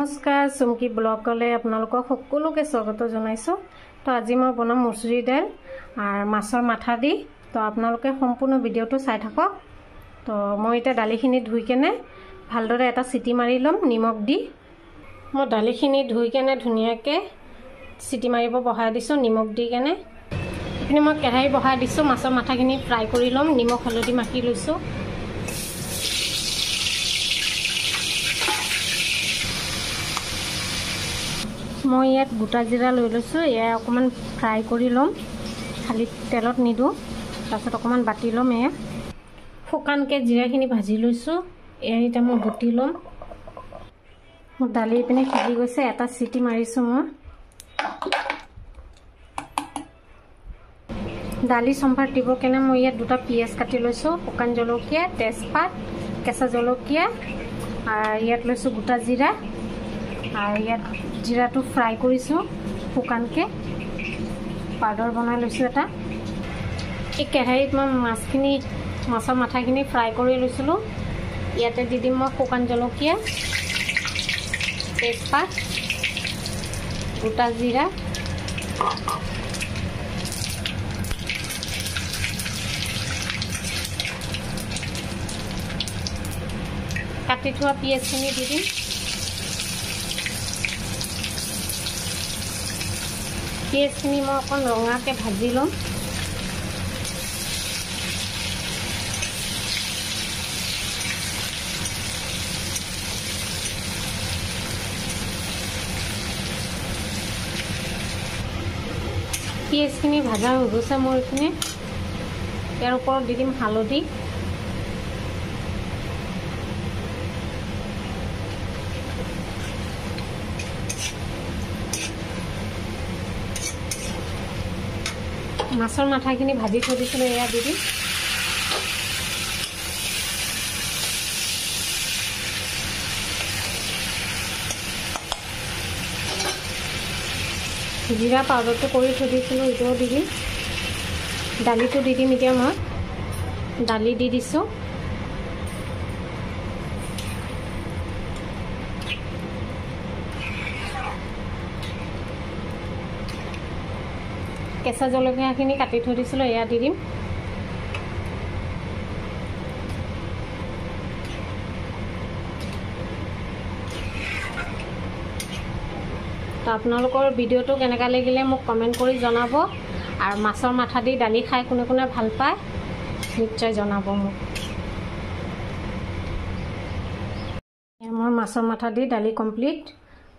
নমস্কাৰ চুমকি ব্লগলৈ আপোনালোকক সকলোকে স্বাগত জনাইছো। তো আজি মই বনাম মচুৰি দাইল আৰু মাছৰ মাথা দি। তো আপোনালোকে সম্পূৰ্ণ ভিডিওটো চাই থাকক। তো মই এটা দালিখিনি ধুই কেনে ভালদৰে এটা সিটি মাৰি লম নিমখ দি। মই দালিখিনি ধুই কেনে ধুনিয়াকে সিটি মাৰিব বহাই দিছো নিমখ দি কেনে। এপিনে মই কেৰাহী বহাই দিছো মাছৰ মাথাখিনি ফ্ৰাই কৰি লম নিমখ হালধি মাখি লৈছো। মই ইয়াত গোটা জিৰা লৈ লৈছো। এয়া অকমান ফ্ৰাই কৰি লম, খালি তেলত নিদো। তাৰপিছত অকমান বাটি লম। এয়া শুকানকে জিৰাখিনি ভাজি লৈছো। এয়া এতিয়া মই বুটি লম। মোৰ দালি পিনে সিজি গৈছে, এটা সিটি মাৰিছো। মই দালি সম্ভাৰ দিব কেনে মই ইয়াত দুটা পিয়াজ কাটি লৈছো, শুকান জলকীয়া, তেজপাত, কেঁচা জলকীয়া আৰু ইয়াত লৈছো গোটা জিৰা। আৰু ইয়াত জিৰাটো ফ্ৰাই কৰিছো শুকানকে, পাউডাৰ বনাই লৈছো এটা। এই কেৰাহীত মই মাছৰ মাথাখিনি ফ্ৰাই কৰি লৈছিলো। ইয়াতে দি দিম মই শুকান জলকীয়া, তেজপাত, গোটা জিৰা, কাটি থোৱা পিঁয়াজখিনি দি দিম। পিঁয়াজখিনি মই অকণ ৰঙাকৈ ভাজি ল'ম। পিঁয়াজখিনি ভাজা হৈ গৈছে মোৰ এইখিনি। ইয়াৰ ওপৰত দি দিম হালধি, মাছৰ মাথাখিনি ভাজি থৈ দিছিলোঁ এয়া দি দিম। জিৰা পাউডাৰটো কৰি থৈ দিছিলোঁ এইটোও দি দিম। দালিটো দি দিম। এতিয়া মই দালি দি দিছোঁ। কেঁচা জলকীয়াখিনি কাটি থৈ দিছিলোঁ এয়া দি দিম। তো আপোনালোকৰ ভিডিওটো কেনেকুৱা লাগিলে মোক কমেণ্ট কৰি জনাব। আৰু মাছৰ মাথা দি দালি খাই কোনে কোনে ভাল পায় নিশ্চয় জনাব মোক। মোৰ মাছৰ মাথা দি দালি কমপ্লিট।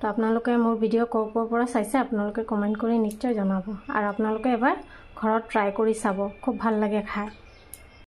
তো আপোনালোকে মোৰ ভিডিও ক'ৰ পৰা চাইছে আপোনালোকে কমেণ্ট কৰি নিশ্চয় জনাব। আৰু আপোনালোকে এবাৰ ঘৰত ট্ৰাই কৰি চাব, খুব ভাল লাগে খাই।